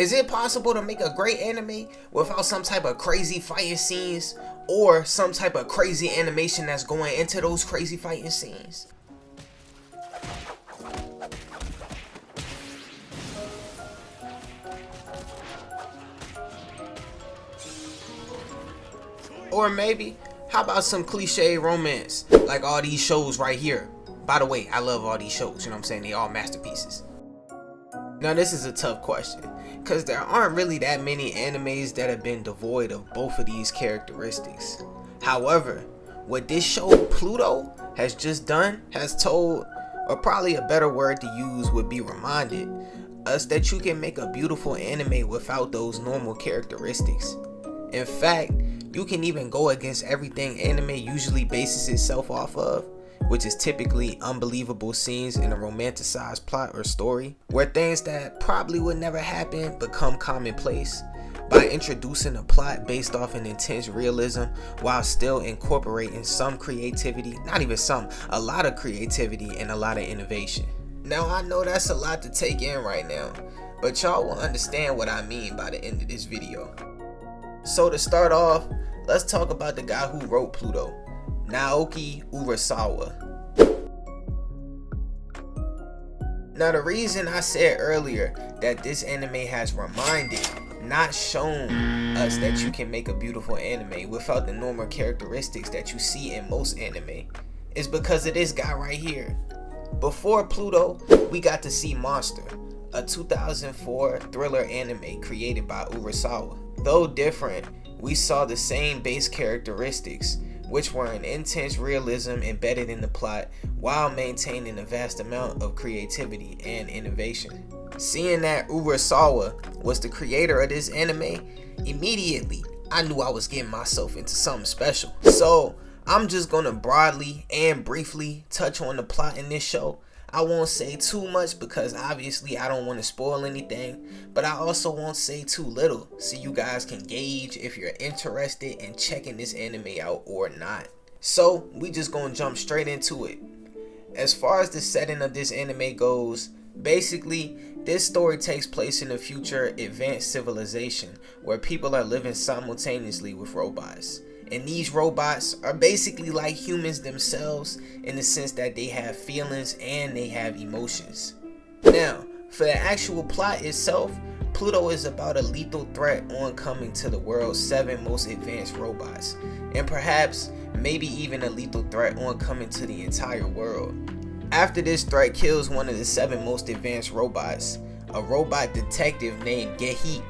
Is it possible to make a great anime without some type of crazy fighting scenes or some type of crazy animation that's going into those crazy fighting scenes? Or maybe, how about some cliche romance like all these shows right here? By the way, I love all these shows, you know what I'm saying? They all masterpieces. Now this is a tough question, because there aren't really that many animes that have been devoid of both of these characteristics. However, what this show Pluto has just done has told, or probably a better word to use would be reminded, us that you can make a beautiful anime without those normal characteristics. In fact, you can even go against everything anime usually bases itself off of, which is typically unbelievable scenes in a romanticized plot or story, where things that probably would never happen become commonplace, by introducing a plot based off an intense realism while still incorporating some creativity, not even some, a lot of creativity and a lot of innovation. Now I know that's a lot to take in right now, but y'all will understand what I mean by the end of this video. So to start off, let's talk about the guy who wrote Pluto, Naoki Urasawa. Now the reason I said earlier that this anime has reminded, not shown us that you can make a beautiful anime without the normal characteristics that you see in most anime, is because of this guy right here. Before Pluto, we got to see Monster, a 2004 thriller anime created by Urasawa. Though different, we saw the same base characteristics, which were an intense realism embedded in the plot while maintaining a vast amount of creativity and innovation. Seeing that Urasawa was the creator of this anime, immediately I knew I was getting myself into something special. So I'm just gonna broadly and briefly touch on the plot in this show. I won't say too much because obviously I don't want to spoil anything, but I also won't say too little so you guys can gauge if you're interested in checking this anime out or not. So we just gonna jump straight into it. As far as the setting of this anime goes, basically this story takes place in a future advanced civilization where people are living simultaneously with robots. And these robots are basically like humans themselves in the sense that they have feelings and they have emotions. Now, for the actual plot itself, Pluto is about a lethal threat oncoming to the world's 7 most advanced robots, and perhaps maybe even a lethal threat oncoming to the entire world. After this threat kills one of the 7 most advanced robots, a robot detective named Gehi,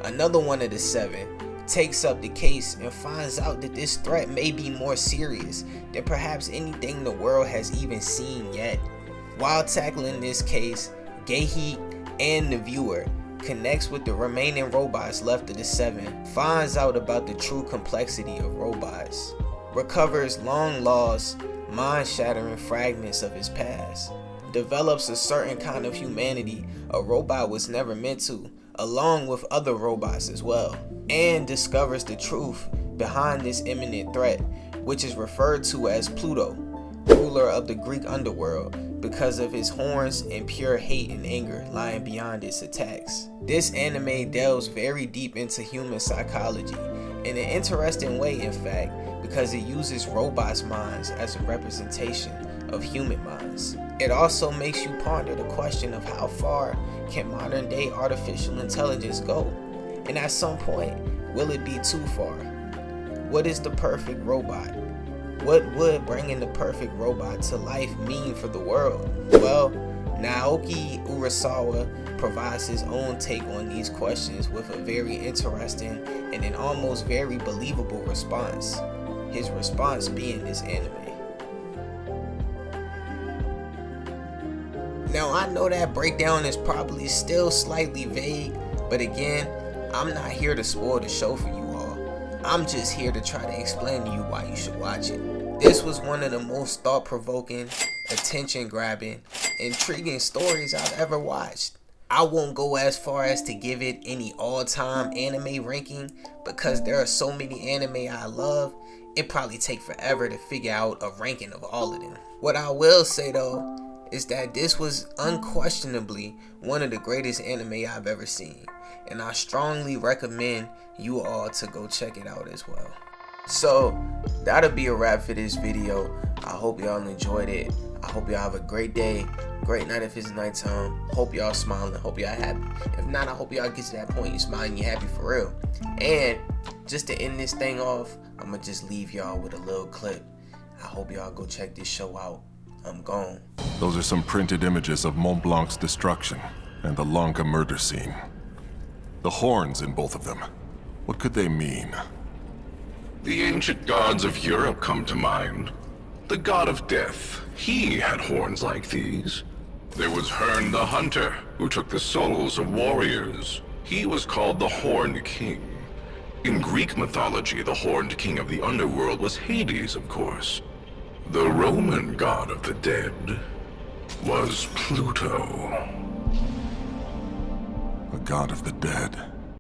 another one of the 7, takes up the case and finds out that this threat may be more serious than perhaps anything the world has even seen yet. While tackling this case, Gehi and the viewer connects with the remaining robots left of the 7, finds out about the true complexity of robots, recovers long lost, mind-shattering fragments of his past, develops a certain kind of humanity a robot was never meant to, along with other robots as well, and discovers the truth behind this imminent threat, which is referred to as Pluto, ruler of the Greek underworld, because of his horns and pure hate and anger lying beyond its attacks. This anime delves very deep into human psychology, in an interesting way in fact, because it uses robots' minds as a representation of human minds. It also makes you ponder the question of how far can modern day artificial intelligence go, and at some point, will it be too far? What is the perfect robot? What would bringing the perfect robot to life mean for the world? Well, Naoki Urasawa provides his own take on these questions with a very interesting and an almost very believable response. His response being this anime. Now I know that breakdown is probably still slightly vague, but again, I'm not here to spoil the show for you all. I'm just here to try to explain to you why you should watch it. This was one of the most thought-provoking, attention-grabbing, intriguing stories I've ever watched. I won't go as far as to give it any all-time anime ranking because there are so many anime I love, it'd probably take forever to figure out a ranking of all of them. What I will say though, is that this was unquestionably one of the greatest anime I've ever seen, and I strongly recommend you all to go check it out as well. So that'll be a wrap for this video. I hope y'all enjoyed it. I hope y'all have a great day, great night if it's nighttime. Hope y'all smiling, hope y'all happy. If not, I hope y'all get to that point you smiling, you happy for real. And just to end this thing off, I'm gonna just leave y'all with a little clip. I hope y'all go check this show out. I'm gone. Those are some printed images of Mont Blanc's destruction and the Lanka murder scene. The horns in both of them. What could they mean? The ancient gods of Europe come to mind. The god of death, he had horns like these. There was Herne the Hunter, who took the souls of warriors. He was called the Horned King. In Greek mythology, the Horned King of the underworld was Hades, of course. The Roman god of the dead was Pluto. The god of the dead.